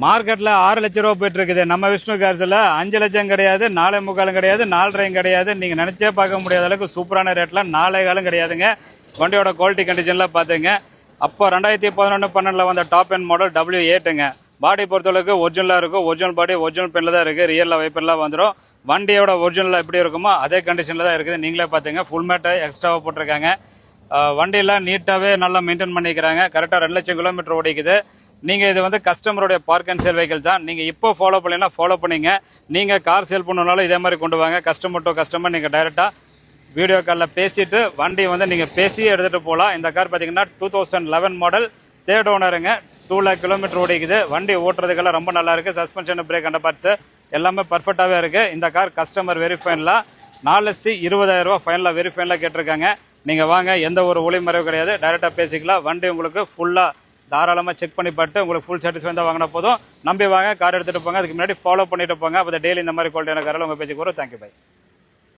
மார்க்கெட்டில் 6 லட்ச ரூபா போயிட்டு இருக்குது. நம்ம விஷ்ணு கார்ஸில் 5 லட்சம் கிடையாது, 4.25 கிடையாது, 4.5 கிடையாது. நீங்கள் நினச்சே பார்க்க முடியாத அளவுக்கு சூப்பரான ரேட்டில் 4.25 கிடையாதுங்க. வண்டியோட குவாலிட்டி கண்டிஷன்லாம் பார்த்துங்க. அப்போ 2011-12 வந்த டாப் எண்ட் மாடல் W8ங்க. பாடி பொறுத்தளவுக்கு ஒரிஜினலாக இருக்கும். ஒரிஜினல் பாடி ஒரிஜினல் பெண்ணில் தான் இருக்குது. ரியலில் வைப்பெல்லாம் வந்துடும். வண்டியோட ஒரிஜினலில் எப்படி இருக்குமோ அதே கண்டிஷனில் தான் இருக்குது. நீங்களே பார்த்துங்க. ஃபுல் மேட்டை எக்ஸ்ட்ராவாக போட்டிருக்காங்க. வண்டியெல்லாம் நீட்டாகவே நல்லா மெயின்டைன் பண்ணிக்கிறாங்க. கரெக்டாக 2 லட்சம் கிலோமீட்டர் ஓடிக்குது. நீங்கள் இது வந்து கஸ்டமருடைய பார்க் அண்ட் சேல் வெஹிக்கிள் தான். நீங்கள் இப்போ ஃபாலோ பண்ணலைன்னா ஃபாலோ பண்ணிங்க. நீங்கள் கார் சேல் பண்ணனாலும் இதே மாதிரி கொண்டு வாங்க. கஸ்டமர் டு கஸ்டமர் நீங்கள் டைரெக்டாக வீடியோ காலில் பேசிவிட்டு வண்டி வந்து நீங்கள் பேசியே எடுத்துகிட்டு போகலாம். இந்த கார் பார்த்தீங்கன்னா 2011 மாடல், 3rd ஓனருங்க. 2 lakh கிலோமீட்டர் ஓடிக்குது. வண்டி ஓட்டுறதுக்கெல்லாம் ரொம்ப நல்லா இருக்குது. சஸ்பென்ஷன், பிரேக் அண்ட் பார்ட்ஸு எல்லாமே பர்ஃபெக்டாகவே இருக்குது. இந்த கார் கஸ்டமர் வெரிஃபைனில் 4,20,000 ஃபைனலாக வெரிஃபைனில் கேட்டிருக்காங்க. நீங்கள் வாங்க, எந்த ஒரு ஒளிமறைவு கிடையாது. டைரெக்டாக பேசிக்கலாம். வண்டி உங்களுக்கு ஃபுல்லாக தாராளமாக செக் பண்ணி பார்த்து உங்களுக்கு ஃபுல் சாட்டிஸ்ஃபை தான் வாங்கினா போதும். நம்பி வாங்க, கார் எடுத்துகிட்டு போங்க. அதுக்கு முன்னாடி ஃபாலோ பண்ணிட்டு போங்க. அப்போ டெய்லி இந்த மாதிரி குவாலிட்டியான காரில் உங்கள் பேஜுக்கு வரும். Thank you, by.